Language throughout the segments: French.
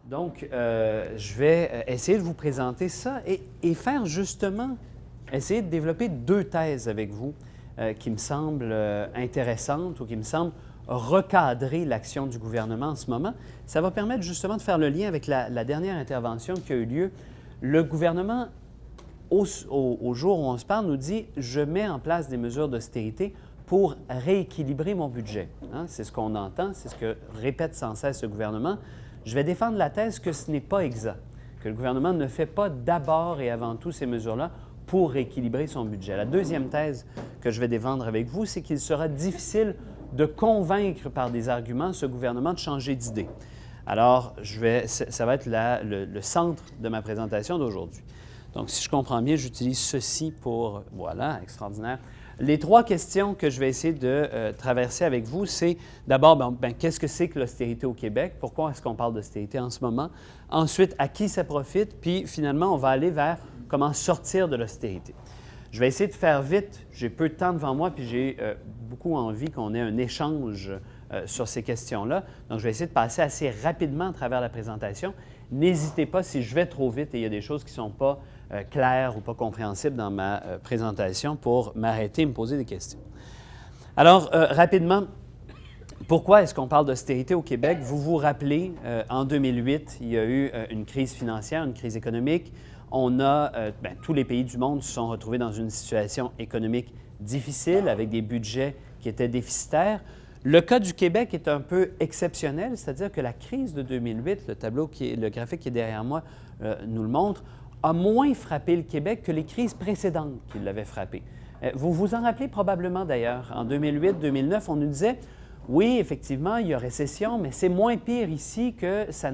Donc, je vais essayer de vous présenter ça et faire justement, essayer de développer deux thèses avec vous qui me semblent intéressantes ou qui me semblent recadrer l'action du gouvernement en ce moment. Ça va permettre justement de faire le lien avec la dernière intervention qui a eu lieu. Le gouvernement, au jour où on se parle, nous dit « Je mets en place des mesures d'austérité pour rééquilibrer mon budget ». C'est ce qu'on entend, c'est ce que répète sans cesse ce gouvernement. Je vais défendre la thèse que ce n'est pas exact, que le gouvernement ne fait pas d'abord et avant tout ces mesures-là pour rééquilibrer son budget. La deuxième thèse que je vais défendre avec vous, c'est qu'il sera difficile de convaincre par des arguments ce gouvernement de changer d'idée. Alors, ça va être le centre de ma présentation d'aujourd'hui. Donc, si je comprends bien, j'utilise ceci pour... Voilà, extraordinaire. Les trois questions que je vais essayer de traverser avec vous, c'est d'abord, qu'est-ce que c'est que l'austérité au Québec? Pourquoi est-ce qu'on parle d'austérité en ce moment? Ensuite, à qui ça profite? Puis, finalement, on va aller vers comment sortir de l'austérité. Je vais essayer de faire vite. J'ai peu de temps devant moi, puis j'ai beaucoup envie qu'on ait un échange sur ces questions-là. Donc, je vais essayer de passer assez rapidement à travers la présentation. N'hésitez pas si je vais trop vite et il y a des choses qui ne sont pas claires ou pas compréhensibles dans ma présentation pour m'arrêter et me poser des questions. Alors, rapidement, pourquoi est-ce qu'on parle d'austérité au Québec? Vous vous rappelez, en 2008, il y a eu une crise financière, une crise économique. Tous les pays du monde se sont retrouvés dans une situation économique difficile avec des budgets qui étaient déficitaires. Le cas du Québec est un peu exceptionnel, c'est-à-dire que la crise de 2008, le graphique qui est derrière moi nous le montre, a moins frappé le Québec que les crises précédentes qui l'avaient frappé. Vous vous en rappelez probablement d'ailleurs. En 2008-2009, on nous disait « Oui, effectivement, il y a récession, mais c'est moins pire ici que ça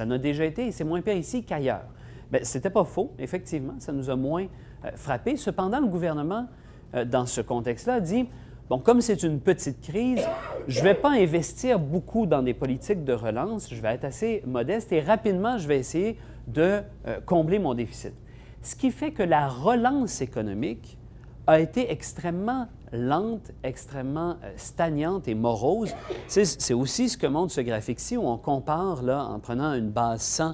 n'a déjà été et c'est moins pire ici qu'ailleurs. » Bien, ce n'était pas faux, effectivement, ça nous a moins frappé. Cependant, le gouvernement, dans ce contexte-là, dit « Bon, comme c'est une petite crise, je ne vais pas investir beaucoup dans des politiques de relance, je vais être assez modeste et rapidement, je vais essayer de combler mon déficit. » Ce qui fait que la relance économique a été extrêmement lente, extrêmement stagnante et morose. C'est aussi ce que montre ce graphique-ci où on compare, là, en prenant une base 100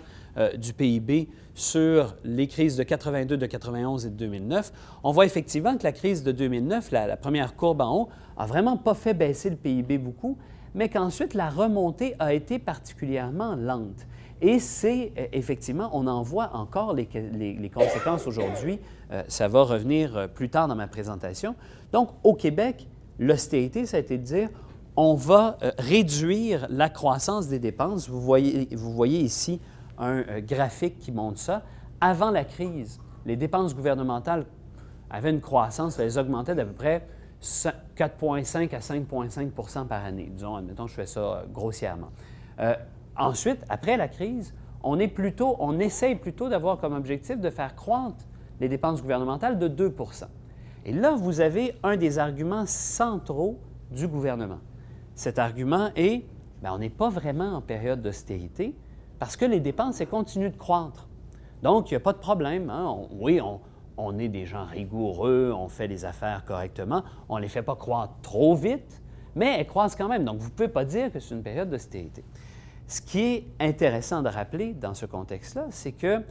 du PIB sur les crises de 82, de 91 et de 2009, on voit effectivement que la crise de 2009, la première courbe en haut, n'a vraiment pas fait baisser le PIB beaucoup, mais qu'ensuite la remontée a été particulièrement lente. Et c'est effectivement, on en voit encore les conséquences aujourd'hui. Ça va revenir plus tard dans ma présentation. Donc, au Québec, l'austérité, ça a été de dire on va réduire la croissance des dépenses. Vous voyez ici un graphique qui montre ça. Avant la crise, les dépenses gouvernementales avaient une croissance, elles augmentaient d'à peu près 4,5 à 5,5 par année. Disons, admettons, je fais ça grossièrement. Ensuite, après la crise, on essaye plutôt d'avoir comme objectif de faire croître les dépenses gouvernementales de 2 Et là, vous avez un des arguments centraux du gouvernement. Cet argument est, on n'est pas vraiment en période d'austérité parce que les dépenses, elles continuent de croître. Donc, il n'y a pas de problème. On est des gens rigoureux, on fait les affaires correctement, on ne les fait pas croître trop vite, mais elles croissent quand même. Donc, vous ne pouvez pas dire que c'est une période d'austérité. Ce qui est intéressant de rappeler dans ce contexte-là, c'est que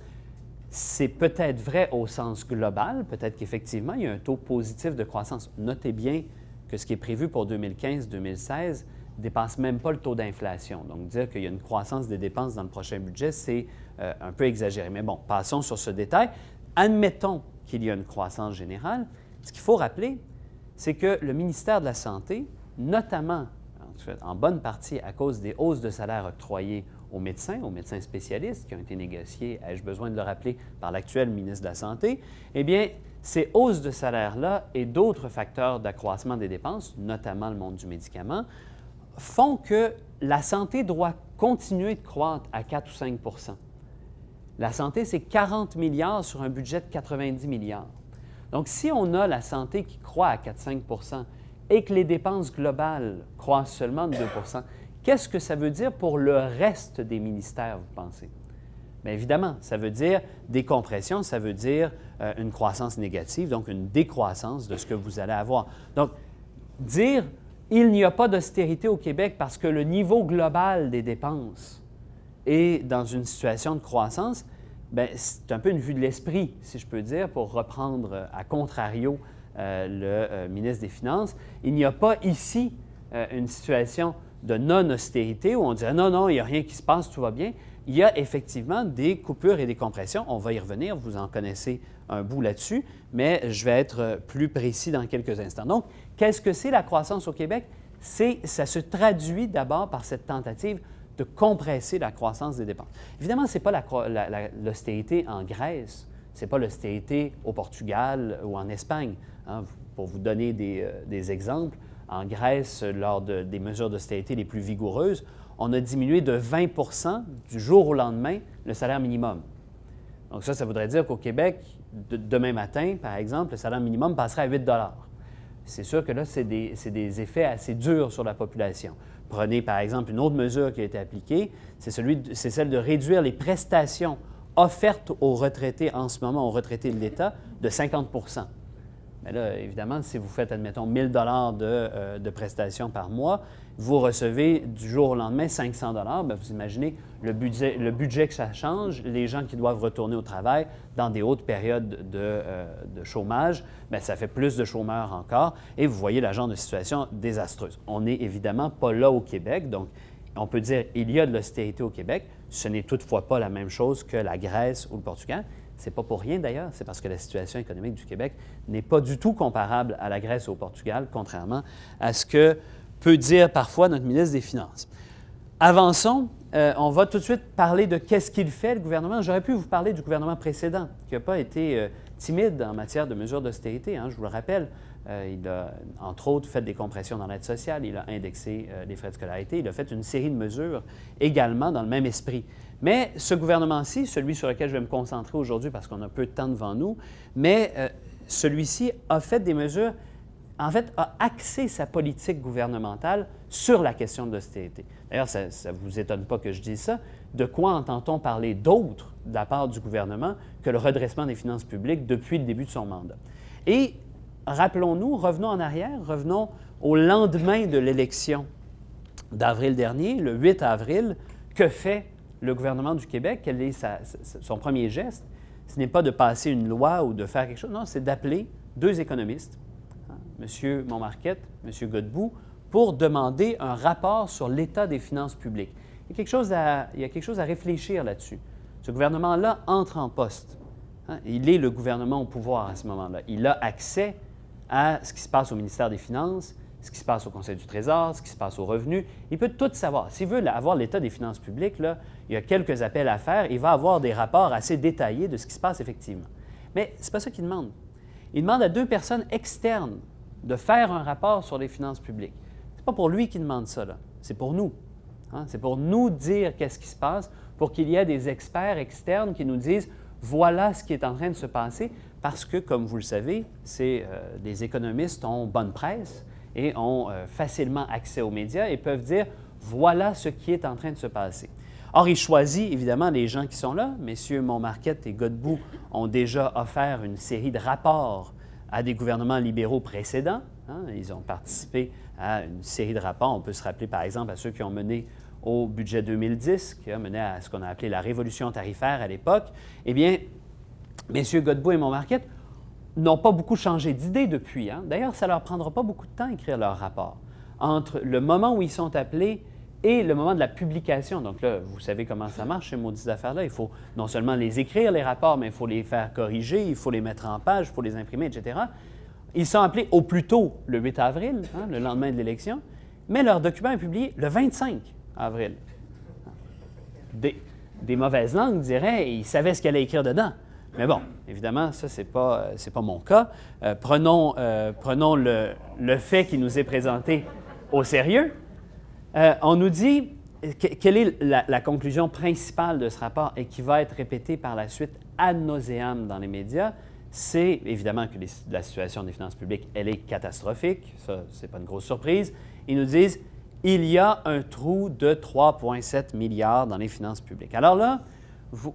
c'est peut-être vrai au sens global, peut-être qu'effectivement, il y a un taux positif de croissance. Notez bien que ce qui est prévu pour 2015-2016 ne dépasse même pas le taux d'inflation. Donc, dire qu'il y a une croissance des dépenses dans le prochain budget, c'est un peu exagéré. Mais bon, passons sur ce détail. Admettons qu'il y a une croissance générale. Ce qu'il faut rappeler, c'est que le ministère de la Santé, notamment en bonne partie à cause des hausses de salaire octroyées aux médecins spécialistes qui ont été négociées, ai-je besoin de le rappeler, par l'actuel ministre de la Santé, eh bien, ces hausses de salaire-là et d'autres facteurs d'accroissement des dépenses, notamment le monde du médicament, font que la santé doit continuer de croître à 4 ou 5 La santé, c'est 40 milliards sur un budget de 90 milliards. Donc, si on a la santé qui croît à 4-5 et que les dépenses globales croissent seulement de 2 qu'est-ce que ça veut dire pour le reste des ministères, vous pensez? Bien évidemment, ça veut dire décompression, ça veut dire une croissance négative, donc une décroissance de ce que vous allez avoir. Donc, dire « il n'y a pas d'austérité au Québec parce que le niveau global des dépenses est dans une situation de croissance, bien, c'est un peu une vue de l'esprit, si je peux dire, pour reprendre à contrario le ministre des Finances. Il n'y a pas ici une situation de non-austérité où on dit « non, non, il n'y a rien qui se passe, tout va bien ». Il y a effectivement des coupures et des compressions. On va y revenir, vous en connaissez un bout là-dessus, mais je vais être plus précis dans quelques instants. Donc, qu'est-ce que c'est la croissance au Québec? Ça se traduit d'abord par cette tentative de compresser la croissance des dépenses. Évidemment, ce n'est pas l'austérité en Grèce, ce n'est pas l'austérité au Portugal ou en Espagne. Hein. Pour vous donner des exemples, en Grèce, lors des mesures d'austérité les plus vigoureuses, on a diminué de 20 du jour au lendemain le salaire minimum. Donc ça voudrait dire qu'au Québec, demain matin, par exemple, le salaire minimum passerait à 8 $. C'est sûr que là, c'est des effets assez durs sur la population. Prenez par exemple une autre mesure qui a été appliquée, c'est celle de réduire les prestations offertes aux retraités en ce moment, aux retraités de l'État, de 50 %. Mais là, évidemment, si vous faites, admettons, 1 000 $ de prestations par mois, vous recevez du jour au lendemain 500 $. Bien, vous imaginez le budget que ça change, les gens qui doivent retourner au travail dans des hautes périodes de chômage, bien, ça fait plus de chômeurs encore et vous voyez le genre de situation désastreuse. On n'est évidemment pas là au Québec, donc on peut dire qu'il y a de l'austérité au Québec. Ce n'est toutefois pas la même chose que la Grèce ou le Portugal. Ce n'est pas pour rien d'ailleurs, c'est parce que la situation économique du Québec n'est pas du tout comparable à la Grèce ou au Portugal, contrairement à ce que peut dire parfois notre ministre des Finances. Avançons, on va tout de suite parler de qu'est-ce qu'il fait, le gouvernement. J'aurais pu vous parler du gouvernement précédent, qui n'a pas été timide en matière de mesures d'austérité, hein, je vous le rappelle. Il a, entre autres, fait des compressions dans l'aide sociale, il a indexé les frais de scolarité, il a fait une série de mesures également dans le même esprit. Mais ce gouvernement-ci, celui sur lequel je vais me concentrer aujourd'hui parce qu'on a peu de temps devant nous, mais celui-ci a fait des mesures, en fait, a axé sa politique gouvernementale sur la question de l'austérité. D'ailleurs, ça ne vous étonne pas que je dise ça. De quoi entend-on parler d'autre de la part du gouvernement que le redressement des finances publiques depuis le début de son mandat? Et rappelons-nous, revenons en arrière, revenons au lendemain de l'élection d'avril dernier, le 8 avril, que fait le gouvernement du Québec? Quel est son premier geste? Ce n'est pas de passer une loi ou de faire quelque chose, non, c'est d'appeler deux économistes, hein, M. Montmarquette, M. Godbout, pour demander un rapport sur l'état des finances publiques. Il y a quelque chose à réfléchir là-dessus. Ce gouvernement-là entre en poste. Hein, il est le gouvernement au pouvoir à ce moment-là. Il a accès à ce qui se passe au ministère des Finances, ce qui se passe au Conseil du Trésor, ce qui se passe aux revenus. Il peut tout savoir. S'il veut avoir l'état des finances publiques, là, il y a quelques appels à faire. Il va avoir des rapports assez détaillés de ce qui se passe effectivement. Mais ce n'est pas ça qu'il demande. Il demande à deux personnes externes de faire un rapport sur les finances publiques. Ce n'est pas pour lui qu'il demande ça, là. C'est pour nous. Hein? C'est pour nous dire qu'est-ce qui se passe, pour qu'il y ait des experts externes qui nous disent « voilà ce qui est en train de se passer », parce que, comme vous le savez, les économistes ont bonne presse et ont facilement accès aux médias et peuvent dire « voilà ce qui est en train de se passer ». Or, il choisit évidemment les gens qui sont là. Messieurs Montmarquette et Godbout ont déjà offert une série de rapports à des gouvernements libéraux précédents. Hein? Ils ont participé à une série de rapports. On peut se rappeler par exemple à ceux qui ont mené au budget 2010, qui a mené à ce qu'on a appelé la révolution tarifaire à l'époque. Eh bien, messieurs Godbout et Montmarquette n'ont pas beaucoup changé d'idée depuis. Hein? D'ailleurs, ça ne leur prendra pas beaucoup de temps à écrire leur rapport. Entre le moment où ils sont appelés et le moment de la publication, donc là, vous savez comment ça marche, ces maudites affaires-là, il faut non seulement les écrire, les rapports, mais il faut les faire corriger, il faut les mettre en page, il faut les imprimer, etc. Ils sont appelés au plus tôt le 8 avril, hein, le lendemain de l'élection, mais leur document est publié le 25 avril. Des mauvaises langues diraient, ils savaient ce qu'il allait écrire dedans. Mais bon, évidemment, ça, ce n'est pas mon cas. Prenons le fait qui nous est présenté au sérieux. On nous dit quelle est la conclusion principale de ce rapport et qui va être répétée par la suite ad nauseam dans les médias. C'est évidemment que la situation des finances publiques, elle est catastrophique. Ça, ce n'est pas une grosse surprise. Ils nous disent il y a un trou de 3,7 milliards dans les finances publiques. Alors là,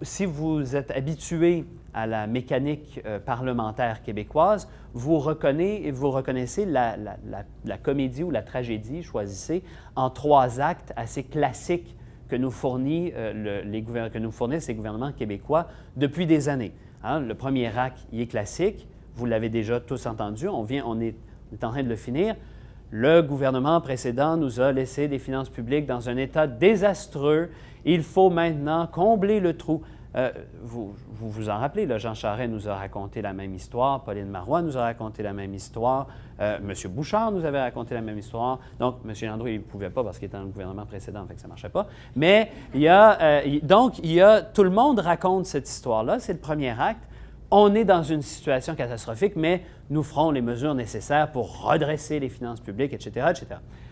si vous êtes habitué à la mécanique parlementaire québécoise, vous reconnaissez la comédie ou la tragédie, choisissez, en 3 actes assez classiques que nous fournissent les gouvernements québécois depuis des années. Hein, le premier acte, il est classique, vous l'avez déjà tous entendu, on est en train de le finir. Le gouvernement précédent nous a laissé des finances publiques dans un état désastreux. Il faut maintenant combler le trou. Vous vous en rappelez, là, Jean Charest nous a raconté la même histoire, Pauline Marois nous a raconté la même histoire, M. Bouchard nous avait raconté la même histoire. Donc, M. Landreau, il ne pouvait pas parce qu'il était dans le gouvernement précédent, fait que ça ne marchait pas. Mais tout le monde raconte cette histoire-là, c'est le premier acte. On est dans une situation catastrophique, mais nous ferons les mesures nécessaires pour redresser les finances publiques, etc., etc.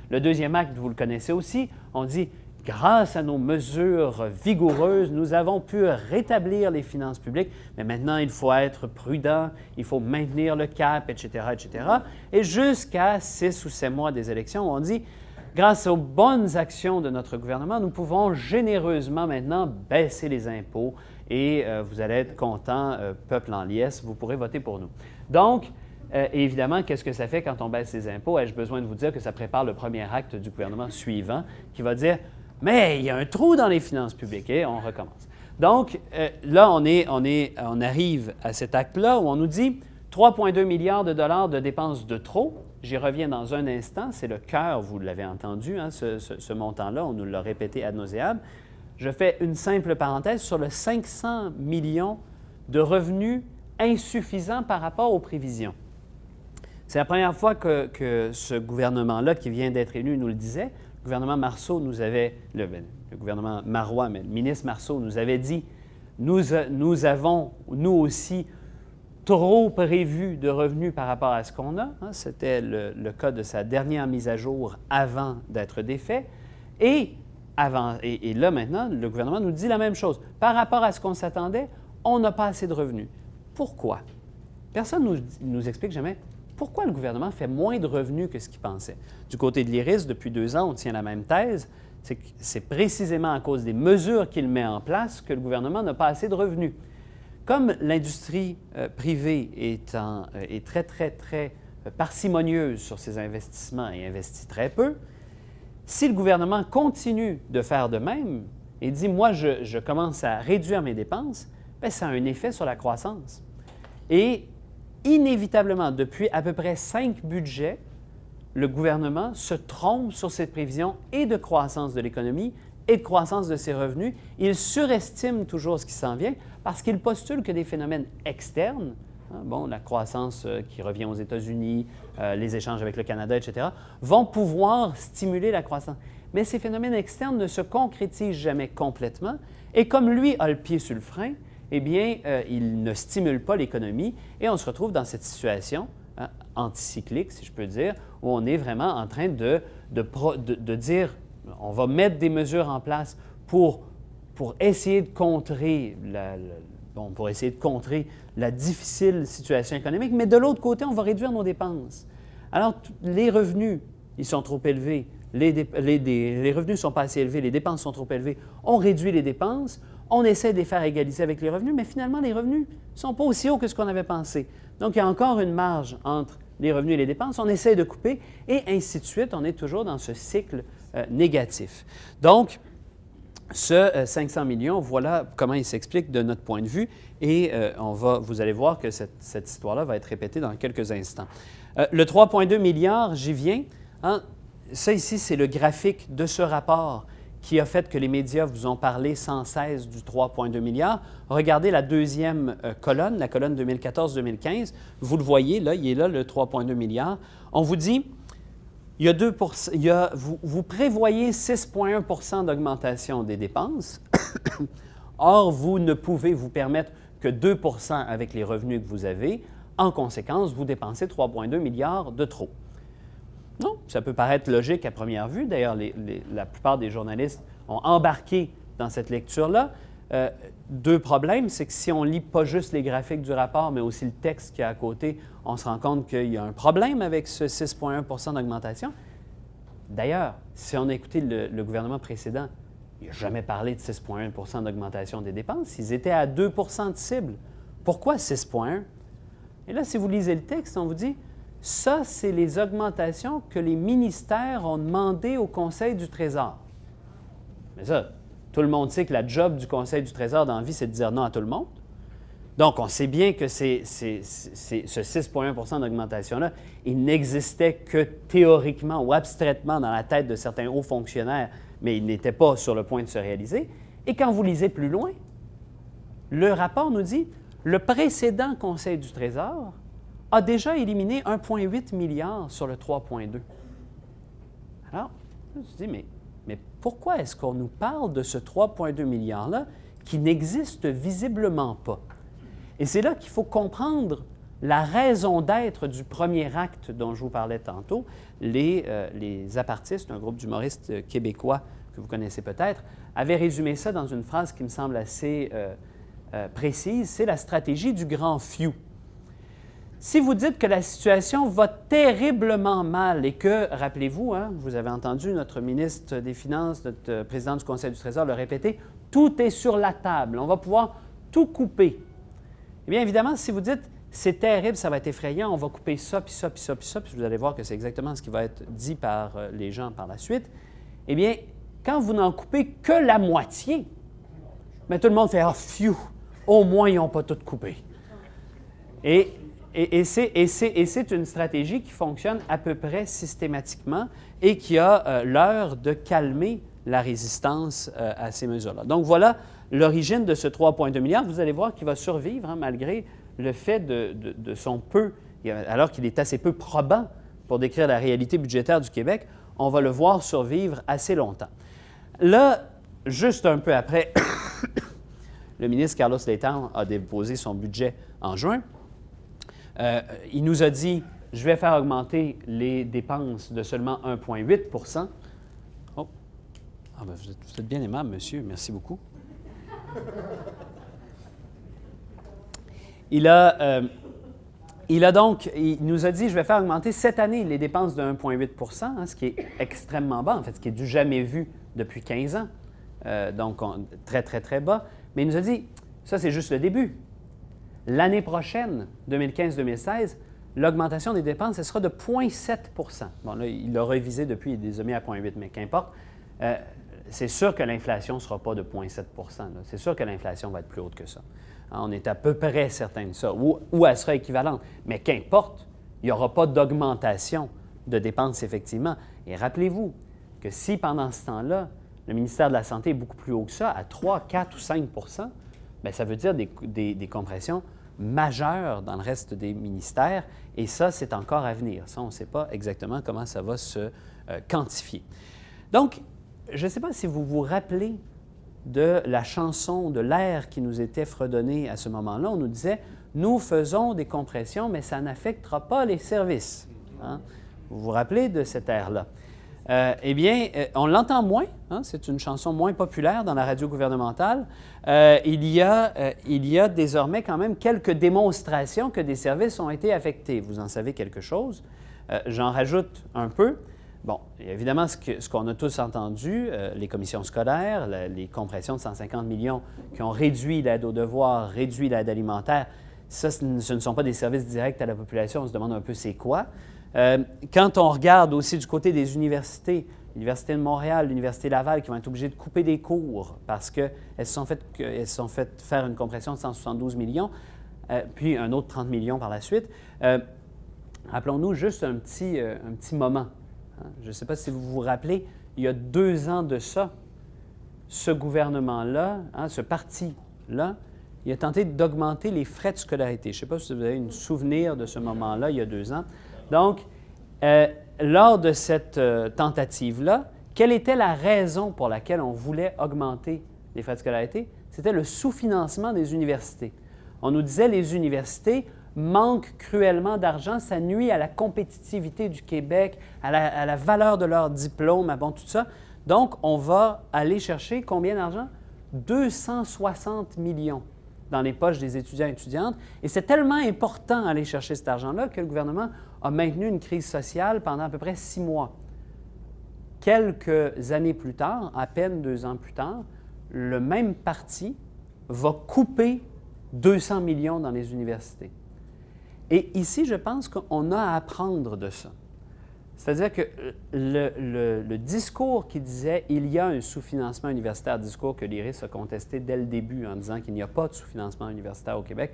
Le deuxième acte, vous le connaissez aussi, on dit « Grâce à nos mesures vigoureuses, nous avons pu rétablir les finances publiques, mais maintenant, il faut être prudent, il faut maintenir le cap, etc., etc. » Et jusqu'à 6 ou 7 mois des élections, on dit « Grâce aux bonnes actions de notre gouvernement, nous pouvons généreusement maintenant baisser les impôts, et vous allez être content, peuple en liesse, vous pourrez voter pour nous. » Donc, évidemment, qu'est-ce que ça fait quand on baisse les impôts? Ai-je besoin de vous dire que ça prépare le premier acte du gouvernement suivant qui va dire « Mais il y a un trou dans les finances publiques. » Et on recommence. Donc, là, on arrive à cet acte-là où on nous dit 3,2 milliards de dollars de dépenses de trop. J'y reviens dans un instant. C'est le cœur, vous l'avez entendu, hein, ce montant-là. On nous l'a répété ad nauseam. Je fais une simple parenthèse sur le 500 millions de revenus insuffisants par rapport aux prévisions. C'est la première fois que ce gouvernement-là, qui vient d'être élu, nous le disait. Le gouvernement Marceau nous avait, le gouvernement Marois, mais le ministre Marceau nous avait dit nous avons, nous aussi, trop prévu de revenus par rapport à ce qu'on a. Hein, c'était le cas de sa dernière mise à jour avant d'être défait. Et là, maintenant, le gouvernement nous dit la même chose. Par rapport à ce qu'on s'attendait, on n'a pas assez de revenus. Pourquoi? Personne ne nous explique jamais pourquoi le gouvernement fait moins de revenus que ce qu'il pensait. Du côté de l'IRIS, depuis 2 ans, on tient la même thèse. C'est précisément à cause des mesures qu'il met en place que le gouvernement n'a pas assez de revenus. Comme l'industrie privée est très, très, très parcimonieuse sur ses investissements et investit très peu, si le gouvernement continue de faire de même et dit « moi, je commence à réduire mes dépenses », bien, ça a un effet sur la croissance. Et inévitablement, depuis à peu près 5 budgets, le gouvernement se trompe sur ses prévisions et de croissance de l'économie et de croissance de ses revenus. Il surestime toujours ce qui s'en vient parce qu'il postule que des phénomènes externes, la croissance qui revient aux États-Unis, les échanges avec le Canada, etc., vont pouvoir stimuler la croissance. Mais ces phénomènes externes ne se concrétisent jamais complètement et comme lui a le pied sur le frein, eh bien, il ne stimule pas l'économie et on se retrouve dans cette situation anticyclique, si je peux dire, où on est vraiment en train de dire on va mettre des mesures en place pour essayer de contrer la difficile situation économique, mais de l'autre côté, on va réduire nos dépenses. Alors, les revenus, ils sont trop élevés, les revenus ne sont pas assez élevés, les dépenses sont trop élevées, on réduit les dépenses, on essaie de les faire égaliser avec les revenus, mais finalement, les revenus ne sont pas aussi hauts que ce qu'on avait pensé. Donc, il y a encore une marge entre les revenus et les dépenses, on essaie de couper, et ainsi de suite, on est toujours dans ce cycle négatif. Donc, ce 500 millions, voilà comment il s'explique de notre point de vue, et vous allez voir que cette histoire-là va être répétée dans quelques instants. Le 3,2 milliards, j'y viens. Hein, ça ici, c'est le graphique de ce rapport qui a fait que les médias vous ont parlé sans cesse du 3,2 milliards. Regardez la deuxième colonne, la colonne 2014-2015. Vous le voyez, là, il est là, le 3,2 milliards. On vous dit, vous prévoyez 6,1 % d'augmentation des dépenses. Or, vous ne pouvez vous permettre que 2 % avec les revenus que vous avez. En conséquence, vous dépensez 3,2 milliards de trop. Non, ça peut paraître logique à première vue. D'ailleurs, la plupart des journalistes ont embarqué dans cette lecture-là. 2 problèmes, c'est que si on ne lit pas juste les graphiques du rapport, mais aussi le texte qui est à côté, on se rend compte qu'il y a un problème avec ce 6,1 % d'augmentation. D'ailleurs, si on a écouté le gouvernement précédent, il n'a jamais parlé de 6,1 % d'augmentation des dépenses. Ils étaient à 2 % de cible. Pourquoi 6,1 %? Et là, si vous lisez le texte, on vous dit ça, c'est les augmentations que les ministères ont demandées au Conseil du Trésor. Mais ça, Tout le monde sait que la job du Conseil du Trésor dans la vie, c'est de dire non à tout le monde. Donc, on sait bien que ce 6,1 d'augmentation-là, il n'existait que théoriquement ou abstraitement dans la tête de certains hauts fonctionnaires, mais il n'était pas sur le point de se réaliser. Et quand vous lisez plus loin, le rapport nous dit le précédent Conseil du Trésor a déjà éliminé 1,8 milliard sur le 3,2. Alors, je me suis dit, mais pourquoi est-ce qu'on nous parle de ce 3,2 milliards-là qui n'existe visiblement pas? Et c'est là qu'il faut comprendre la raison d'être du premier acte dont je vous parlais tantôt. Les apartistes, un groupe d'humoristes québécois que vous connaissez peut-être, avaient résumé ça dans une phrase qui me semble assez précise, c'est la stratégie du grand few. Si vous dites que la situation va terriblement mal et que, rappelez-vous, vous avez entendu notre ministre des Finances, notre président du Conseil du Trésor le répéter, tout est sur la table, on va pouvoir tout couper. Eh bien, évidemment, si vous dites c'est terrible, ça va être effrayant, on va couper ça, puis ça, puis ça, puis ça, puis vous allez voir que c'est exactement ce qui va être dit par les gens par la suite, eh bien, quand vous n'en coupez que la moitié, bien, tout le monde fait « Ah, phew! Au moins, ils n'ont pas tout coupé. » Et c'est une stratégie qui fonctionne à peu près systématiquement et qui a l'heure de calmer la résistance à ces mesures-là. Donc, voilà l'origine de ce 3,2 milliards. Vous allez voir qu'il va survivre malgré le fait de son peu, alors qu'il est assez peu probant pour décrire la réalité budgétaire du Québec, on va le voir survivre assez longtemps. Là, juste un peu après, le ministre Carlos Letang a déposé son budget en juin. Il nous a dit « Je vais faire augmenter les dépenses de seulement 1,8 ». Oh! Ah ben vous êtes bien aimable, monsieur. Merci beaucoup. Il nous a dit « Je vais faire augmenter cette année les dépenses de 1,8 ce qui est extrêmement bas, en fait, ce qui est du jamais vu depuis 15 ans. Donc, très, très, très bas. Mais il nous a dit « Ça, c'est juste le début. L'année prochaine, 2015-2016, l'augmentation des dépenses, ce sera de 0,7 ». Bon, là, il l'a révisé depuis, il les a mis à 0,8 mais qu'importe. C'est sûr que l'inflation ne sera pas de 0,7 C'est sûr que l'inflation va être plus haute que ça. On est à peu près certain de ça, ou elle sera équivalente. Mais qu'importe, il n'y aura pas d'augmentation de dépenses, effectivement. Et rappelez-vous que si, pendant ce temps-là, le ministère de la Santé est beaucoup plus haut que ça, à 3, 4 ou 5 bien, ça veut dire des compressions majeures dans le reste des ministères, et ça, c'est encore à venir. Ça, on ne sait pas exactement comment ça va se quantifier. Donc, je ne sais pas si vous vous rappelez de la chanson, de l'air qui nous était fredonné à ce moment-là. On nous disait « Nous faisons des compressions, mais ça n'affectera pas les services. » Vous vous rappelez de cet air-là? Eh bien, on l'entend moins. C'est une chanson moins populaire dans la radio gouvernementale. Il y a désormais quand même quelques démonstrations que des services ont été affectés. Vous en savez quelque chose. J'en rajoute un peu. Bon, évidemment, ce qu'on a tous entendu, les commissions scolaires, les compressions de 150 millions qui ont réduit l'aide aux devoirs, réduit l'aide alimentaire, ça, ce ne sont pas des services directs à la population. On se demande un peu c'est quoi. Quand on regarde aussi du côté des universités, l'Université de Montréal, l'Université Laval, qui vont être obligées de couper des cours parce qu'elles se sont fait faire une compression de 172 millions, puis un autre 30 millions par la suite. Rappelons-nous juste un petit moment. Je ne sais pas si vous vous rappelez, il y a 2 ans de ça, ce gouvernement-là, ce parti-là, il a tenté d'augmenter les frais de scolarité. Je ne sais pas si vous avez un souvenir de ce moment-là, il y a 2 ans. Donc, lors de cette tentative-là, quelle était la raison pour laquelle on voulait augmenter les frais de scolarité? C'était le sous-financement des universités. On nous disait les universités manquent cruellement d'argent, ça nuit à la compétitivité du Québec, à la valeur de leur diplôme, bon, tout ça. Donc, on va aller chercher combien d'argent? 260 millions dans les poches des étudiants et étudiantes. Et c'est tellement important d'aller chercher cet argent-là que le gouvernement a maintenu une crise sociale pendant à peu près 6 mois. Quelques années plus tard, à peine 2 ans plus tard, le même parti va couper 200 millions dans les universités. Et ici, je pense qu'on a à apprendre de ça. C'est-à-dire que le discours qui disait « il y a un sous-financement universitaire », discours que l'IRIS a contesté dès le début en disant qu'il n'y a pas de sous-financement universitaire au Québec,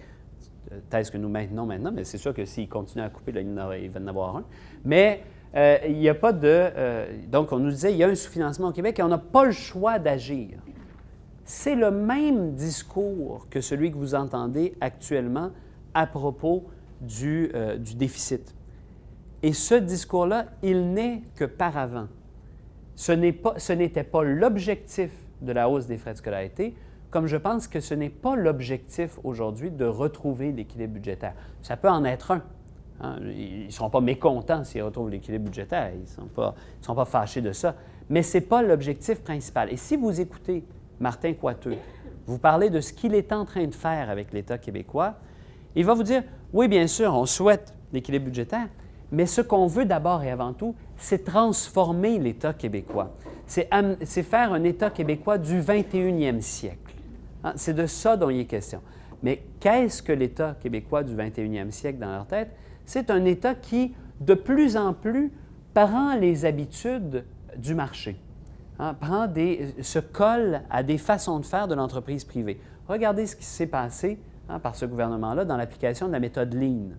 thèse que nous maintenons maintenant, mais c'est sûr que s'il continue à couper, là, il va en avoir un. Mais il n'y a pas de... donc, on nous disait il y a un sous-financement au Québec et on n'a pas le choix d'agir. C'est le même discours que celui que vous entendez actuellement à propos du déficit. Et ce discours-là, il n'est que par avant. Ce n'était pas l'objectif de la hausse des frais de scolarité, comme je pense que ce n'est pas l'objectif aujourd'hui de retrouver l'équilibre budgétaire. Ça peut en être un. Hein? Ils ne seront pas mécontents s'ils retrouvent l'équilibre budgétaire. Ils ne sont pas fâchés de ça. Mais ce n'est pas l'objectif principal. Et si vous écoutez Martin Coiteux, vous parlez de ce qu'il est en train de faire avec l'État québécois, il va vous dire, oui, bien sûr, on souhaite l'équilibre budgétaire, mais ce qu'on veut d'abord et avant tout, c'est transformer l'État québécois. C'est faire un État québécois du 21e siècle. Hein? C'est de ça dont il est question. Mais qu'est-ce que l'État québécois du 21e siècle dans leur tête? C'est un État qui, de plus en plus, prend les habitudes du marché, hein? Se colle à des façons de faire de l'entreprise privée. Regardez ce qui s'est passé par ce gouvernement-là dans l'application de la méthode Lean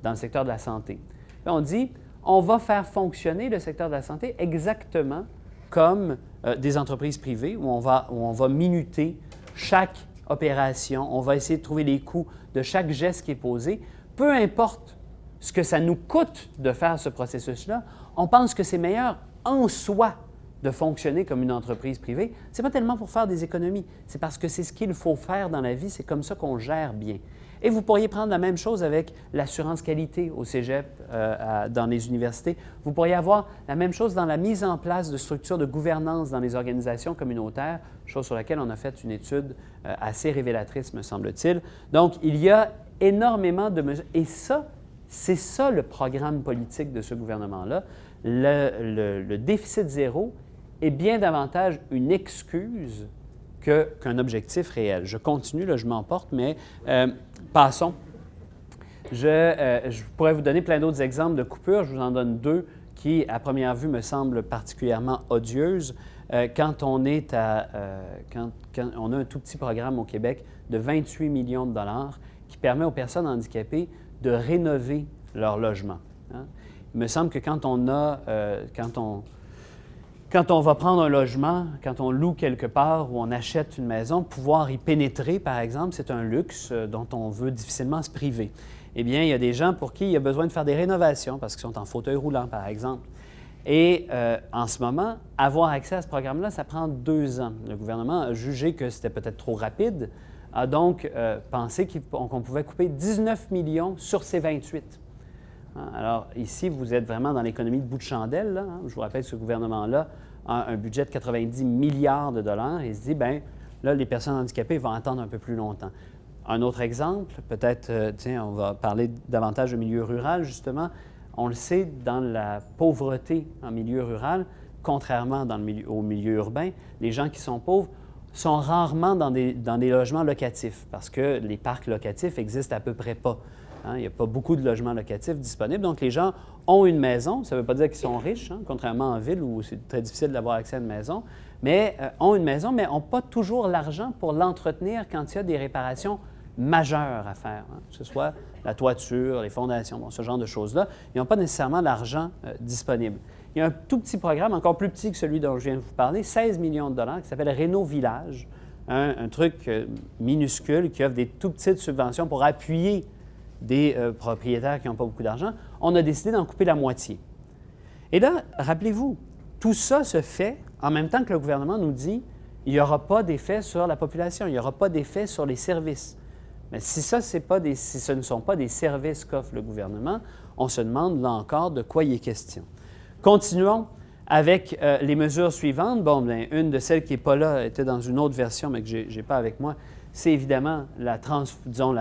dans le secteur de la santé. Là, on dit, on va faire fonctionner le secteur de la santé exactement comme des entreprises privées où on va minuter chaque opération, on va essayer de trouver les coûts de chaque geste qui est posé. Peu importe ce que ça nous coûte de faire ce processus-là, on pense que c'est meilleur en soi de fonctionner comme une entreprise privée. Ce n'est pas tellement pour faire des économies, c'est parce que c'est ce qu'il faut faire dans la vie, c'est comme ça qu'on gère bien. Et vous pourriez prendre la même chose avec l'assurance qualité au cégep, dans les universités. Vous pourriez avoir la même chose dans la mise en place de structures de gouvernance dans les organisations communautaires, chose sur laquelle on a fait une étude assez révélatrice, me semble-t-il. Donc, il y a énormément de mesures. Et ça, c'est ça le programme politique de ce gouvernement-là. Le déficit zéro est bien davantage une excuse qu'un objectif réel. Je continue, là, je m'emporte, mais passons. Je pourrais vous donner plein d'autres exemples de coupures. Je vous en donne deux qui, à première vue, me semblent particulièrement odieuses. Quand on a un tout petit programme au Québec de 28 millions de dollars qui permet aux personnes handicapées de rénover leur logement. Hein? Il me semble que quand on va prendre un logement, quand on loue quelque part ou on achète une maison, pouvoir y pénétrer, par exemple, c'est un luxe dont on veut difficilement se priver. Eh bien, il y a des gens pour qui il y a besoin de faire des rénovations parce qu'ils sont en fauteuil roulant, par exemple. Et en ce moment, avoir accès à ce programme-là, ça prend 2 ans. Le gouvernement a jugé que c'était peut-être trop rapide, a donc pensé qu'on pouvait couper 19 millions sur ces 28. Alors, ici, vous êtes vraiment dans l'économie de bout de chandelle. Là, hein? Je vous rappelle que ce gouvernement-là a un budget de 90 milliards de dollars et il se dit, bien, là, les personnes handicapées vont attendre un peu plus longtemps. Un autre exemple, peut-être, on va parler davantage du milieu rural, justement. On le sait, dans la pauvreté en milieu rural, contrairement au milieu urbain, les gens qui sont pauvres sont rarement dans des logements locatifs parce que les parcs locatifs existent à peu près pas. Hein, il n'y a pas beaucoup de logements locatifs disponibles. Donc, les gens ont une maison. Ça ne veut pas dire qu'ils sont riches, hein, contrairement en ville où c'est très difficile d'avoir accès à une maison, mais ont une maison, mais n'ont pas toujours l'argent pour l'entretenir quand il y a des réparations majeures à faire, hein, que ce soit la toiture, les fondations, bon, ce genre de choses-là. Ils n'ont pas nécessairement l'argent disponible. Il y a un tout petit programme, encore plus petit que celui dont je viens de vous parler, 16 millions de dollars, qui s'appelle Réno Village, un truc minuscule qui offre des tout petites subventions pour appuyer des propriétaires qui n'ont pas beaucoup d'argent. On a décidé d'en couper la moitié. Et là, rappelez-vous, tout ça se fait en même temps que le gouvernement nous dit il n'y aura pas d'effet sur la population, il n'y aura pas d'effet sur les services. Mais si ce ne sont pas des services qu'offre le gouvernement, on se demande là encore de quoi il est question. Continuons avec les mesures suivantes. Bon, bien, une de celles qui n'est pas là était dans une autre version, mais que je n'ai pas avec moi. C'est évidemment la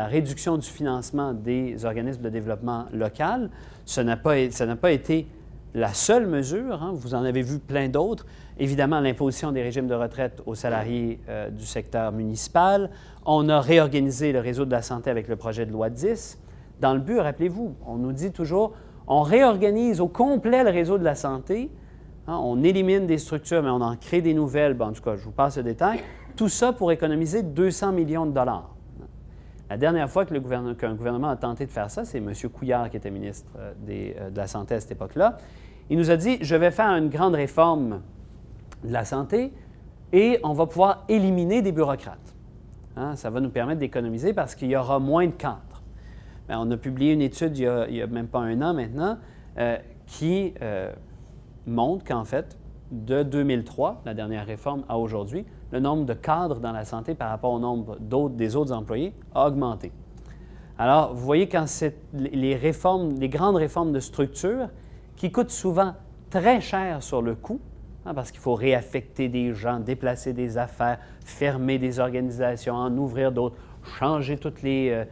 réduction du financement des organismes de développement local. Ça n'a pas été la seule mesure, hein. Vous en avez vu plein d'autres. Évidemment, l'imposition des régimes de retraite aux salariés du secteur municipal. On a réorganisé le réseau de la santé avec le projet de loi 10. Dans le but, rappelez-vous, on nous dit toujours, On réorganise au complet le réseau de la santé. Hein, on élimine des structures, mais on en crée des nouvelles. Bon, en tout cas, je vous passe le détail. Tout ça pour économiser 200 millions de dollars. La dernière fois qu'un gouvernement a tenté de faire ça, c'est M. Couillard qui était ministre de la Santé à cette époque-là. Il nous a dit, je vais faire une grande réforme de la santé et on va pouvoir éliminer des bureaucrates. Hein, ça va nous permettre d'économiser parce qu'il y aura moins de cadres. Bien, on a publié une étude il n'y a même pas un an maintenant qui montre qu'en fait, de 2003, la dernière réforme, à aujourd'hui, le nombre de cadres dans la santé par rapport au nombre des autres employés a augmenté. Alors, vous voyez, quand c'est les grandes réformes de structure qui coûtent souvent très cher sur le coût, hein, parce qu'il faut réaffecter des gens, déplacer des affaires, fermer des organisations, en ouvrir d'autres, changer tous les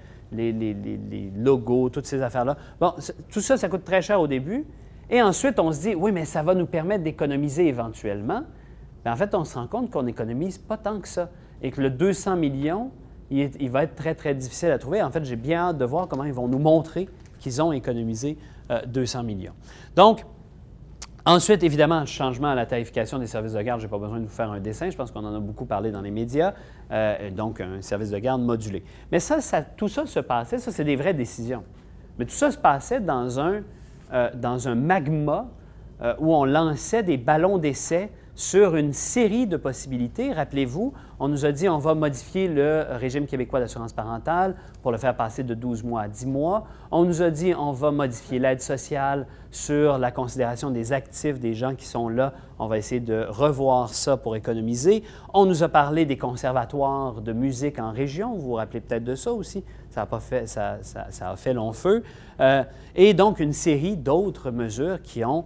logos, toutes ces affaires-là. Bon, tout ça, ça coûte très cher au début. Et ensuite, on se dit, oui, mais ça va nous permettre d'économiser éventuellement. Bien, en fait, on se rend compte qu'on n'économise pas tant que ça et que le 200 millions, il va être très, très difficile à trouver. En fait, j'ai bien hâte de voir comment ils vont nous montrer qu'ils ont économisé 200 millions. Donc, ensuite, évidemment, le changement à la tarification des services de garde, je n'ai pas besoin de vous faire un dessin, je pense qu'on en a beaucoup parlé dans les médias, donc un service de garde modulé. Mais tout ça se passait, ça c'est des vraies décisions, mais tout ça se passait dans un magma où on lançait des ballons d'essai sur une série de possibilités. Rappelez-vous, on nous a dit on va modifier le régime québécois d'assurance parentale pour le faire passer de 12 mois à 10 mois. On nous a dit on va modifier l'aide sociale sur la considération des actifs, des gens qui sont là. On va essayer de revoir ça pour économiser. On nous a parlé des conservatoires de musique en région. Vous vous rappelez peut-être de ça aussi. Ça a fait long feu. Et donc, une série d'autres mesures qui ont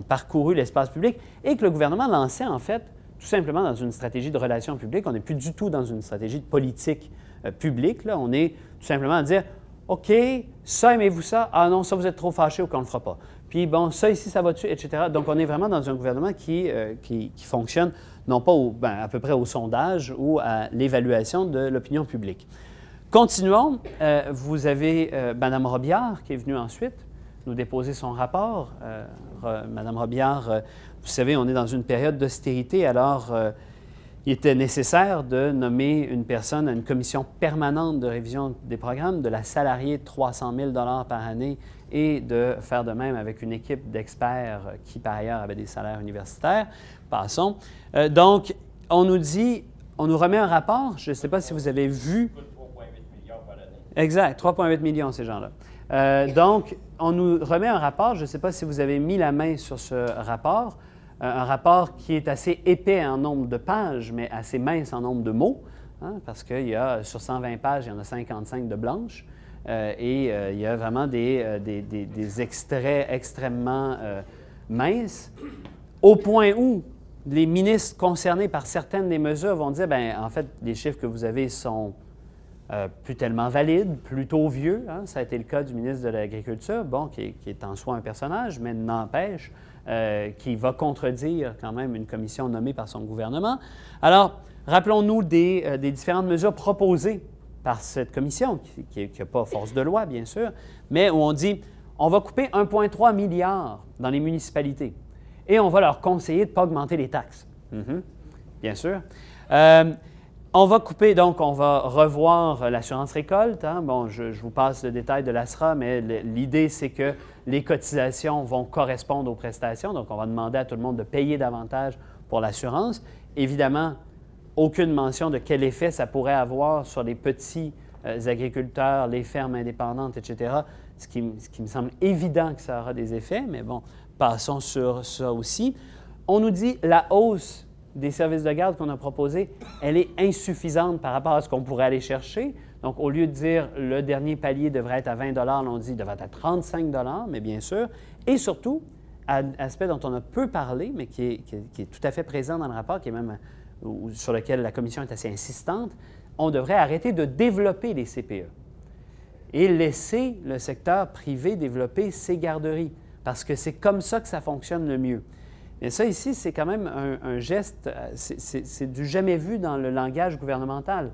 parcouru l'espace public et que le gouvernement lançait, en fait, tout simplement dans une stratégie de relations publiques. On n'est plus du tout dans une stratégie de politique publique. Là. On est tout simplement à dire, OK, ça, aimez-vous ça? Ah non, ça, vous êtes trop fâché ou qu'on ne le fera pas. Puis bon, ça ici, ça va dessus, etc. Donc, on est vraiment dans un gouvernement qui fonctionne non pas à peu près au sondage ou à l'évaluation de l'opinion publique. Continuons. Vous avez Mme Robillard qui est venue ensuite nous déposer son rapport. Mme Robillard, vous savez, on est dans une période d'austérité, alors il était nécessaire de nommer une personne à une commission permanente de révision des programmes, de la salarier de 300 000 par année et de faire de même avec une équipe d'experts qui, par ailleurs, avaient des salaires universitaires. Passons. Donc, on nous remet un rapport. Je ne sais pas si vous avez vu. 3,8 millions par année. Exact, 3,8 millions, ces gens-là. Donc, on nous remet un rapport. Je ne sais pas si vous avez mis la main sur ce rapport. Un rapport qui est assez épais en nombre de pages, mais assez mince en nombre de mots, hein, parce qu'il y a, sur 120 pages, il y en a 55 de blanches. Et il y a vraiment des extraits extrêmement minces, au point où les ministres concernés par certaines des mesures vont dire, bien, en fait, les chiffres que vous avez sont plus tellement valides, plutôt vieux. Hein? Ça a été le cas du ministre de l'Agriculture, bon, qui est en soi un personnage, mais n'empêche qui va contredire quand même une commission nommée par son gouvernement. Alors, rappelons-nous des différentes mesures proposées par cette commission, qui n'a pas force de loi, bien sûr, mais où on dit, on va couper 1,3 milliard dans les municipalités et on va leur conseiller de ne pas augmenter les taxes. Bien sûr. On va couper, donc on va revoir l'assurance récolte. Hein? Bon, je vous passe le détail de l'ASRA, mais l'idée, c'est que les cotisations vont correspondre aux prestations. Donc, on va demander à tout le monde de payer davantage pour l'assurance. Évidemment, aucune mention de quel effet ça pourrait avoir sur les petits agriculteurs, les fermes indépendantes, etc. Ce qui me semble évident que ça aura des effets, mais bon, passons sur ça aussi. On nous dit la hausse des services de garde qu'on a proposés, elle est insuffisante par rapport à ce qu'on pourrait aller chercher. Donc, au lieu de dire le dernier palier devrait être à 20 on dit devrait être à 35 mais bien sûr. Et surtout, un aspect dont on a peu parlé, mais qui est tout à fait présent dans le rapport, qui est même sur lequel la Commission est assez insistante, on devrait arrêter de développer les CPE et laisser le secteur privé développer ses garderies, parce que c'est comme ça que ça fonctionne le mieux. Mais ça, ici, c'est quand même un geste, c'est du jamais vu dans le langage gouvernemental.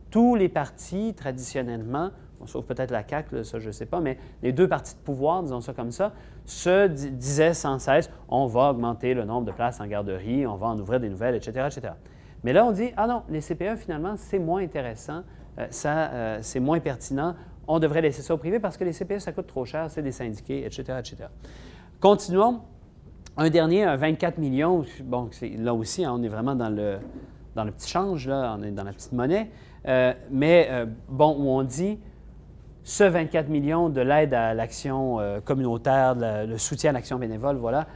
Tous les partis, traditionnellement, sauf peut-être la CAQ, là, ça je ne sais pas, mais les deux partis de pouvoir, disons ça comme ça, se disaient sans cesse « on va augmenter le nombre de places en garderie, on va en ouvrir des nouvelles, etc. etc. » Mais là, on dit « ah non, les CPE, finalement, c'est moins intéressant, c'est moins pertinent, on devrait laisser ça au privé parce que les CPE, ça coûte trop cher, c'est des syndiqués, etc. etc. » Continuons. Un dernier, 24 millions, bon, là aussi, hein, on est vraiment dans le petit change, là, on est dans la petite monnaie, bon, où on dit ce 24 millions de l'aide à l'action communautaire, le soutien à l'action bénévole, voilà,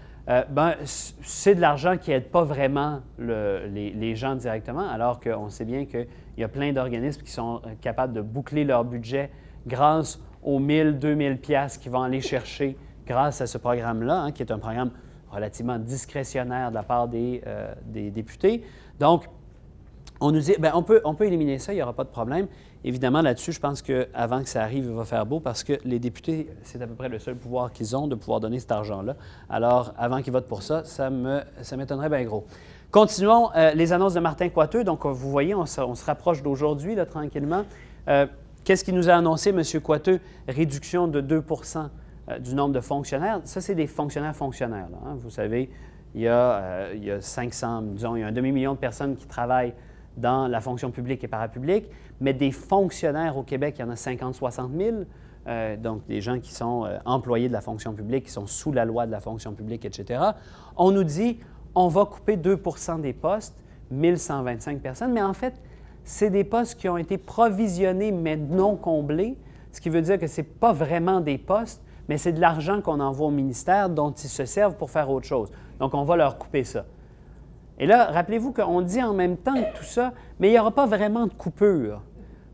c'est de l'argent qui n'aide pas vraiment les gens directement, alors qu'on sait bien qu'il y a plein d'organismes qui sont capables de boucler leur budget grâce aux 1000, 2000 piastres qu'ils vont aller chercher grâce à ce programme-là, hein, qui est un programme relativement discrétionnaire de la part des députés. Donc, on nous dit, bien, on peut éliminer ça, il n'y aura pas de problème. Évidemment, là-dessus, je pense qu'avant que ça arrive, il va faire beau parce que les députés, c'est à peu près le seul pouvoir qu'ils ont de pouvoir donner cet argent-là. Alors, avant qu'ils votent pour ça, ça m'étonnerait bien gros. Continuons les annonces de Martin Coiteux. Donc, vous voyez, on se rapproche d'aujourd'hui, là, tranquillement. Qu'est-ce qu'il nous a annoncé, M. Coiteux? Réduction de 2 du nombre de fonctionnaires. Ça, c'est des fonctionnaires. Là, hein. Vous savez, il y a 500, disons, il y a un demi-million de personnes qui travaillent dans la fonction publique et parapublique, mais des fonctionnaires au Québec, il y en a 50-60 000, donc des gens qui sont employés de la fonction publique, qui sont sous la loi de la fonction publique, etc. On nous dit, on va couper 2 des postes, 1125 personnes, mais en fait, c'est des postes qui ont été provisionnés mais non comblés, ce qui veut dire que ce n'est pas vraiment des postes, mais c'est de l'argent qu'on envoie au ministère dont ils se servent pour faire autre chose. Donc, on va leur couper ça. Et là, rappelez-vous qu'on dit en même temps tout ça, mais il n'y aura pas vraiment de coupure.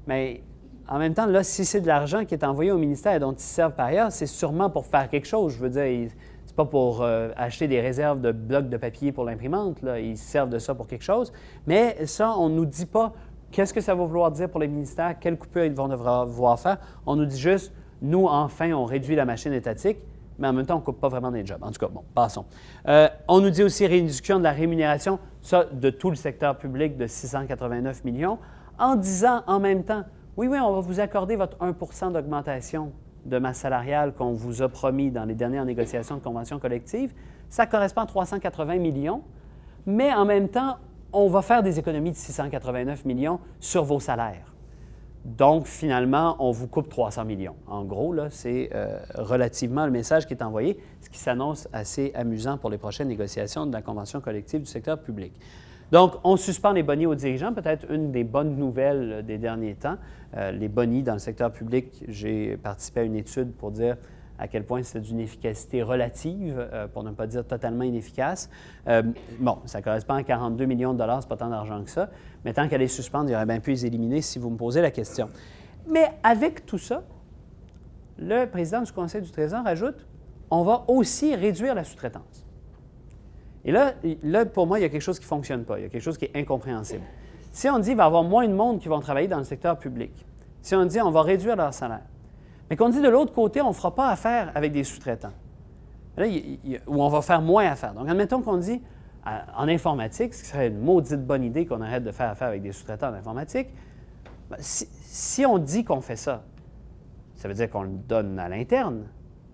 Mais en même temps, là, si c'est de l'argent qui est envoyé au ministère et dont ils se servent par ailleurs, c'est sûrement pour faire quelque chose. Je veux dire, c'est pas pour acheter des réserves de blocs de papier pour l'imprimante. Là. Ils se servent de ça pour quelque chose. Mais ça, on ne nous dit pas qu'est-ce que ça va vouloir dire pour les ministères, quelle coupure ils vont devoir faire. On nous dit juste, nous, enfin, on réduit la machine étatique, mais en même temps, on ne coupe pas vraiment des jobs. En tout cas, bon, passons. On nous dit aussi réduction de la rémunération, ça, de tout le secteur public de 689 millions, en disant en même temps, oui, on va vous accorder votre 1 d'augmentation de masse salariale qu'on vous a promis dans les dernières négociations de convention collective. Ça correspond à 380 millions, mais en même temps, on va faire des économies de 689 millions sur vos salaires. Donc, finalement, on vous coupe 300 millions. En gros, là, c'est relativement le message qui est envoyé, ce qui s'annonce assez amusant pour les prochaines négociations de la convention collective du secteur public. Donc, on suspend les bonis aux dirigeants, peut-être une des bonnes nouvelles des derniers temps. Les bonis dans le secteur public, j'ai participé à une étude pour dire à quel point c'est d'une efficacité relative, pour ne pas dire totalement inefficace. Bon, ça correspond à 42 millions de dollars, c'est pas tant d'argent que ça, mais tant qu'elle est suspendre, il aurait bien pu les éliminer si vous me posez la question. Mais avec tout ça, le président du Conseil du Trésor ajoute, on va aussi réduire la sous-traitance. Et là, pour moi, il y a quelque chose qui ne fonctionne pas, il y a quelque chose qui est incompréhensible. Si on dit qu'il va y avoir moins de monde qui vont travailler dans le secteur public, si on dit on va réduire leur salaire, mais qu'on dit de l'autre côté, on ne fera pas affaire avec des sous-traitants, là, ou on va faire moins affaire. Donc, admettons qu'on dit, en informatique, ce qui serait une maudite bonne idée qu'on arrête de faire affaire avec des sous-traitants en informatique, si on dit qu'on fait ça, ça veut dire qu'on le donne à l'interne.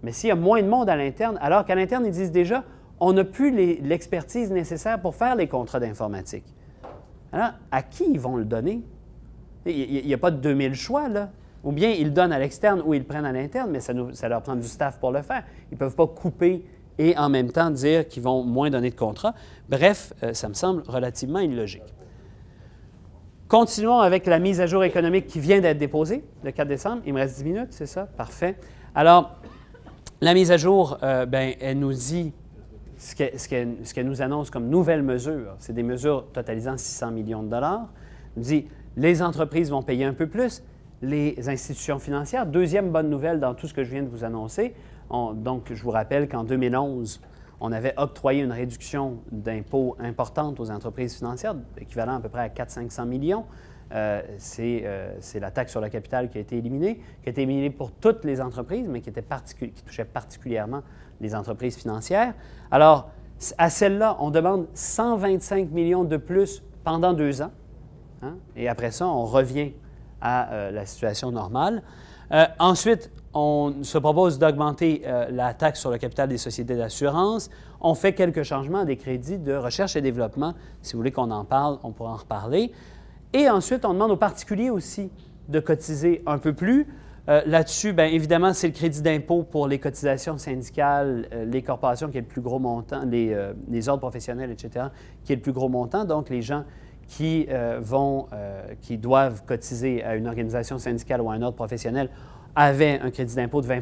Mais s'il y a moins de monde à l'interne, alors qu'à l'interne, ils disent déjà, on n'a plus l'expertise nécessaire pour faire les contrats d'informatique. Alors, à qui ils vont le donner? Il n'y a pas de 2000 choix, là. Ou bien ils le donnent à l'externe ou ils le prennent à l'interne, mais ça leur prend du staff pour le faire. Ils ne peuvent pas couper et en même temps dire qu'ils vont moins donner de contrats. Bref, ça me semble relativement illogique. Continuons avec la mise à jour économique qui vient d'être déposée le 4 décembre. Il me reste 10 minutes, c'est ça? Parfait. Alors, la mise à jour, elle nous dit ce qu'elle nous annonce comme nouvelles mesures. C'est des mesures totalisant 600 millions de dollars. Elle nous dit les entreprises vont payer un peu plus. Les institutions financières. Deuxième bonne nouvelle dans tout ce que je viens de vous annoncer. Donc, je vous rappelle qu'en 2011, on avait octroyé une réduction d'impôts importante aux entreprises financières, équivalent à peu près à 400-500 millions. C'est la taxe sur le capital qui a été éliminée pour toutes les entreprises, mais qui touchait particulièrement les entreprises financières. Alors, à celle-là, on demande 125 millions de plus pendant 2 ans. Hein? Et après ça, on revient à la situation normale. Ensuite, on se propose d'augmenter la taxe sur le capital des sociétés d'assurance. On fait quelques changements des crédits de recherche et développement. Si vous voulez qu'on en parle, on pourra en reparler. Et ensuite, on demande aux particuliers aussi de cotiser un peu plus. Là-dessus, bien évidemment, c'est le crédit d'impôt pour les cotisations syndicales, les corporations qui est le plus gros montant, les ordres professionnels, etc., qui est le plus gros montant. Donc, les gens qui doivent cotiser à une organisation syndicale ou à un ordre professionnel avaient un crédit d'impôt de 20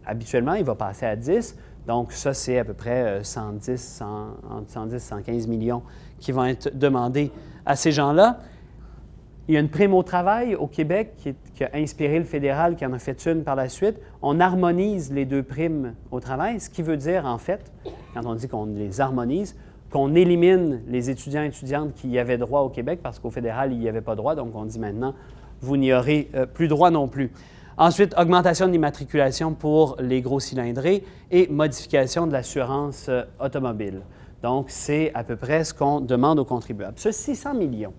habituellement, il va passer à 10. Donc, ça, c'est à peu près entre 110 et 115 millions qui vont être demandés à ces gens-là. Il y a une prime au travail au Québec qui a inspiré le fédéral, qui en a fait une par la suite. On harmonise les deux primes au travail, ce qui veut dire, en fait, quand on dit qu'on les harmonise, qu'on élimine les étudiants et étudiantes qui y avaient droit au Québec, parce qu'au fédéral, il n'y avait pas droit. Donc, on dit maintenant, vous n'y aurez plus droit non plus. Ensuite, augmentation de l'immatriculation pour les gros cylindrés et modification de l'assurance automobile. Donc, c'est à peu près ce qu'on demande aux contribuables. Ce 600 millions.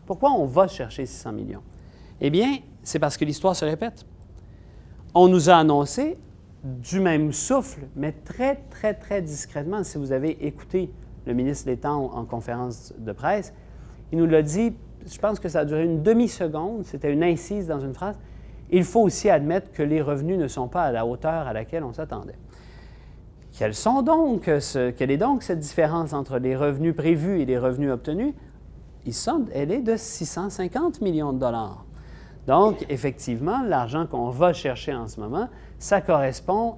Pourquoi on va chercher 600 millions? Eh bien, c'est parce que l'histoire se répète. On nous a annoncé du même souffle, mais très, très, très discrètement. Si vous avez écouté le ministre Létang en conférence de presse, il nous l'a dit, je pense que ça a duré une demi-seconde, c'était une incise dans une phrase. Il faut aussi admettre que les revenus ne sont pas à la hauteur à laquelle on s'attendait. Quelle est donc cette différence entre les revenus prévus et les revenus obtenus? Elle est de 650 millions de dollars. Donc, effectivement, l'argent qu'on va chercher en ce moment, ça correspond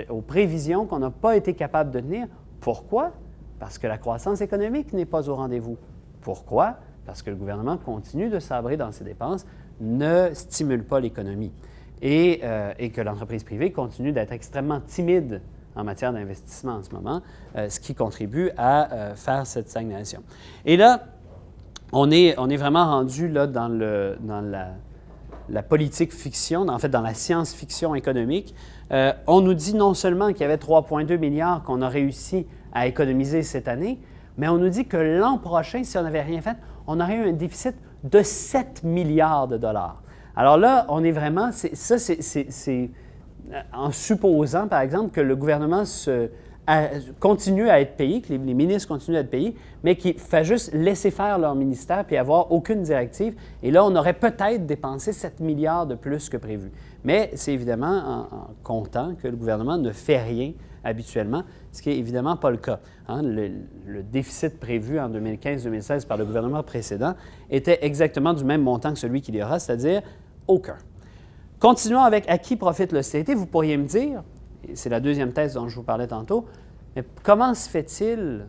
aux prévisions qu'on n'a pas été capable de tenir. Pourquoi? Parce que la croissance économique n'est pas au rendez-vous. Pourquoi? Parce que le gouvernement continue de sabrer dans ses dépenses, ne stimule pas l'économie et que l'entreprise privée continue d'être extrêmement timide en matière d'investissement en ce moment, ce qui contribue à faire cette stagnation. Et là, on est vraiment rendu là, dans la politique fiction, en fait dans la science-fiction économique. On nous dit non seulement qu'il y avait 3,2 milliards qu'on a réussi à économiser cette année, mais on nous dit que l'an prochain, si on n'avait rien fait, on aurait eu un déficit de 7 milliards de dollars. Alors là, on est vraiment, c'est en supposant, par exemple, que le gouvernement continue à être payé, que les ministres continuent à être payés, mais qu'il fait juste laisser faire leur ministère puis avoir aucune directive. Et là, on aurait peut-être dépensé 7 milliards de plus que prévu. Mais c'est évidemment en comptant que le gouvernement ne fait rien habituellement, ce qui n'est évidemment pas le cas. Hein? Le déficit prévu en 2015-2016 par le gouvernement précédent était exactement du même montant que celui qu'il y aura, c'est-à-dire aucun. Continuons avec à qui profite l'austérité. Vous pourriez me dire, et c'est la deuxième thèse dont je vous parlais tantôt, mais comment se fait-il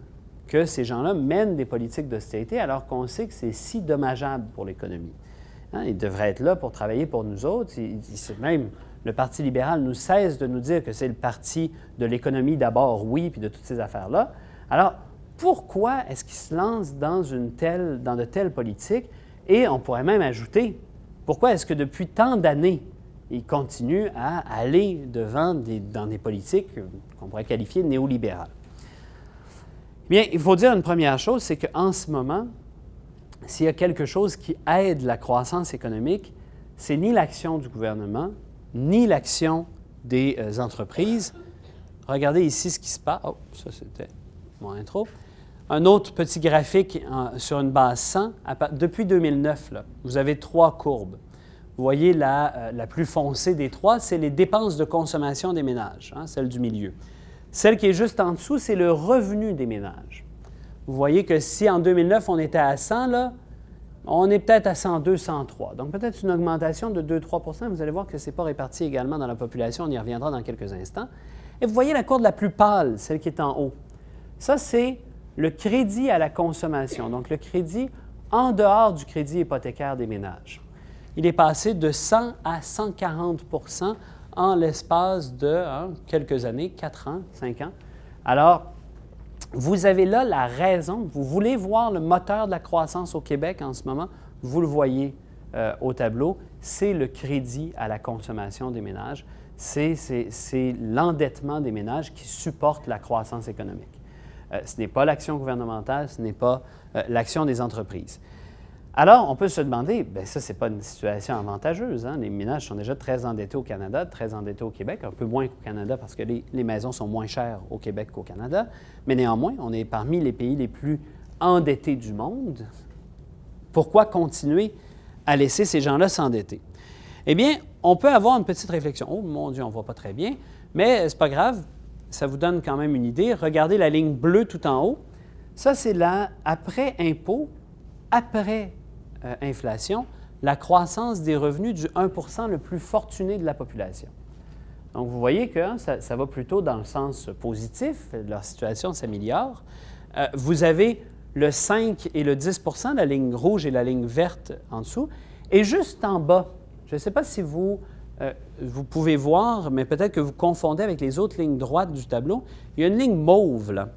que ces gens-là mènent des politiques d'austérité alors qu'on sait que c'est si dommageable pour l'économie? Hein? Ils devraient être là pour travailler pour nous autres. Même le Parti libéral nous cesse de nous dire que c'est le parti de l'économie d'abord, oui, puis de toutes ces affaires-là. Alors, pourquoi est-ce qu'ils se lancent dans de telles politiques? Et on pourrait même ajouter, pourquoi est-ce que depuis tant d'années, ils continuent à aller devant dans des politiques qu'on pourrait qualifier de néolibérales? Bien, il faut dire une première chose, c'est qu'en ce moment, s'il y a quelque chose qui aide la croissance économique, c'est ni l'action du gouvernement, ni l'action des entreprises. Regardez ici ce qui se passe. Oh, ça c'était mon intro. Un autre petit graphique sur une base 100. Depuis 2009, là, vous avez 3 courbes. Vous voyez la plus foncée des 3, c'est les dépenses de consommation des ménages, hein, celle du milieu. Celle qui est juste en dessous, c'est le revenu des ménages. Vous voyez que si en 2009, on était à 100, là, on est peut-être à 102, 103. Donc, peut-être une augmentation de 2-3 %. Vous allez voir que ce n'est pas réparti également dans la population. On y reviendra dans quelques instants. Et vous voyez la courbe la plus pâle, celle qui est en haut. Ça, c'est le crédit à la consommation. Donc, le crédit en dehors du crédit hypothécaire des ménages. Il est passé de 100 à 140 % en l'espace de quelques années, 4 ans, 5 ans. Alors, vous avez là la raison. Vous voulez voir le moteur de la croissance au Québec en ce moment, vous le voyez au tableau, c'est le crédit à la consommation des ménages. C'est l'endettement des ménages qui supporte la croissance économique. Ce n'est pas l'action gouvernementale, ce n'est pas l'action des entreprises. Alors, on peut se demander, bien ça, ce n'est pas une situation avantageuse. Hein? Les ménages sont déjà très endettés au Canada, très endettés au Québec, un peu moins qu'au Canada parce que les maisons sont moins chères au Québec qu'au Canada. Mais néanmoins, on est parmi les pays les plus endettés du monde. Pourquoi continuer à laisser ces gens-là s'endetter? Eh bien, on peut avoir une petite réflexion. Oh mon Dieu, on ne voit pas très bien, mais ce n'est pas grave, ça vous donne quand même une idée. Regardez la ligne bleue tout en haut. Ça, c'est là, après impôt, après inflation, la croissance des revenus du 1 % le plus fortuné de la population. Donc, vous voyez que ça va plutôt dans le sens positif, leur situation s'améliore. Vous avez le 5 et le 10 %, la ligne rouge et la ligne verte en dessous. Et juste en bas, je ne sais pas si vous pouvez voir, mais peut-être que vous confondez avec les autres lignes droites du tableau. Il y a une ligne mauve, là,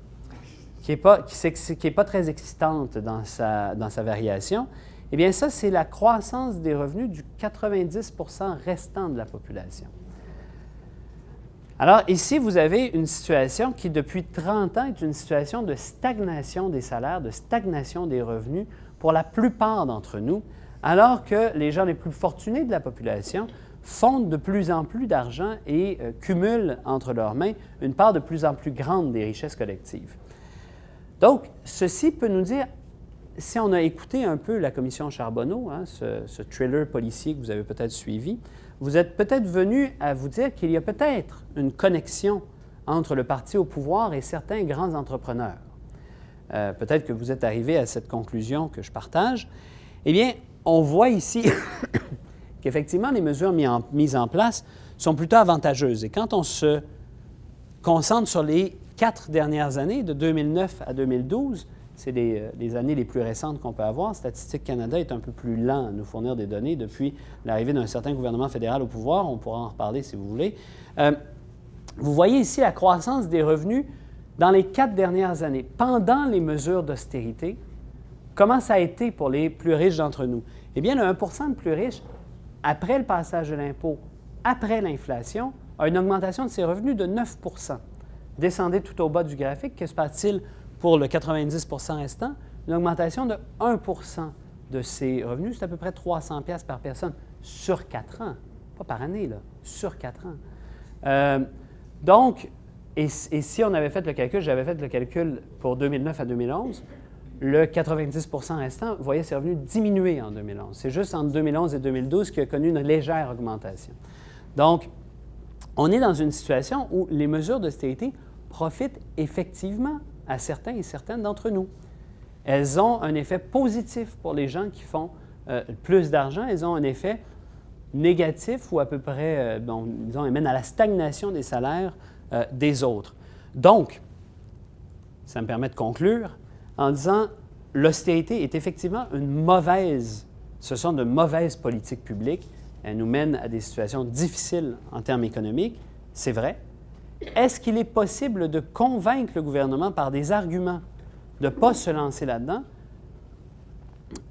qui n'est pas très excitante dans sa variation. Eh bien, ça, c'est la croissance des revenus du 90 % restant de la population. Alors, ici, vous avez une situation qui, depuis 30 ans, est une situation de stagnation des salaires, de stagnation des revenus pour la plupart d'entre nous, alors que les gens les plus fortunés de la population font de plus en plus d'argent et cumulent entre leurs mains une part de plus en plus grande des richesses collectives. Donc, ceci peut nous dire, si on a écouté un peu la commission Charbonneau, hein, ce thriller policier que vous avez peut-être suivi, vous êtes peut-être venu à vous dire qu'il y a peut-être une connexion entre le parti au pouvoir et certains grands entrepreneurs. Peut-être que vous êtes arrivé à cette conclusion que je partage. Eh bien, on voit ici qu'effectivement, les mesures mises en place sont plutôt avantageuses. Et quand on se concentre sur les 4 dernières années, de 2009 à 2012, c'est les années les plus récentes qu'on peut avoir. Statistique Canada est un peu plus lent à nous fournir des données depuis l'arrivée d'un certain gouvernement fédéral au pouvoir. On pourra en reparler si vous voulez. Vous voyez ici la croissance des revenus dans les 4 dernières années, pendant les mesures d'austérité. Comment ça a été pour les plus riches d'entre nous? Eh bien, le 1 % le plus riche, après le passage de l'impôt, après l'inflation, a une augmentation de ses revenus de 9 %. Descendez tout au bas du graphique, que se passe-t-il pour le 90 % restant? Une augmentation de 1 % de ses revenus, c'est à peu près 300 $ par personne sur 4 ans. Pas par année, là, sur 4 ans. Donc, et si on avait fait le calcul, j'avais fait le calcul pour 2009 à 2011, le 90 % restant, vous voyez, ses revenus diminuer en 2011. C'est juste entre 2011 et 2012 qu'il a connu une légère augmentation. Donc, on est dans une situation où les mesures d'austérité profitent effectivement à certains et certaines d'entre nous. Elles ont un effet positif pour les gens qui font plus d'argent. Elles ont un effet négatif ou à peu près, disons, elles mènent à la stagnation des salaires des autres. Donc, ça me permet de conclure en disant l'austérité est effectivement ce sont de mauvaises politiques publiques. Elles nous mènent à des situations difficiles en termes économiques, c'est vrai. Est-ce qu'il est possible de convaincre le gouvernement par des arguments de ne pas se lancer là-dedans?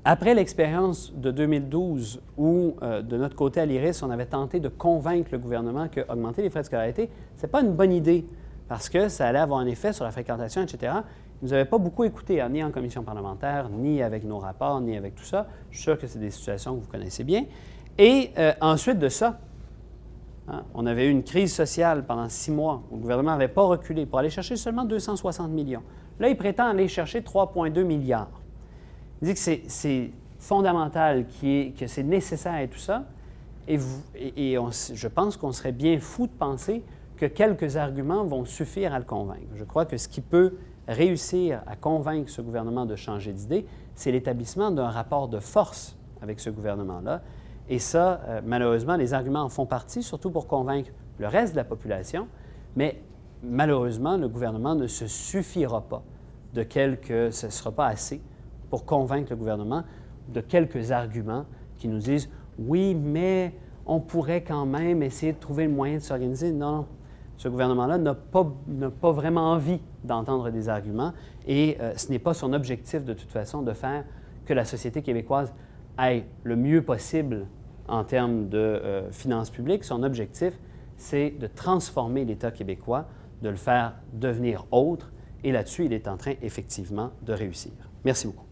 Après l'expérience de 2012 où, de notre côté à l'IRIS, on avait tenté de convaincre le gouvernement qu'augmenter les frais de scolarité, ce n'est pas une bonne idée parce que ça allait avoir un effet sur la fréquentation, etc. Ils ne nous avaient pas beaucoup écoutés, hein, ni en commission parlementaire, ni avec nos rapports, ni avec tout ça. Je suis sûr que c'est des situations que vous connaissez bien. Et ensuite de ça, hein, on avait eu une crise sociale pendant 6 mois où le gouvernement n'avait pas reculé pour aller chercher seulement 260 millions. Là, il prétend aller chercher 3,2 milliards. Il dit que c'est fondamental, que c'est nécessaire et tout ça. Et je pense qu'on serait bien fou de penser que quelques arguments vont suffire à le convaincre. Je crois que ce qui peut réussir à convaincre ce gouvernement de changer d'idée, c'est l'établissement d'un rapport de force avec ce gouvernement-là. Et ça, malheureusement, les arguments en font partie, surtout pour convaincre le reste de la population. Mais malheureusement, le gouvernement ne se suffira pas ce ne sera pas assez pour convaincre le gouvernement de quelques arguments qui nous disent « oui, mais on pourrait quand même essayer de trouver le moyen de s'organiser ». Non, ce gouvernement-là n'a pas vraiment envie d'entendre des arguments et ce n'est pas son objectif de toute façon de faire que la société québécoise aille le mieux possible en termes de finances publiques. Son objectif, c'est de transformer l'État québécois, de le faire devenir autre et là-dessus, il est en train effectivement de réussir. Merci beaucoup.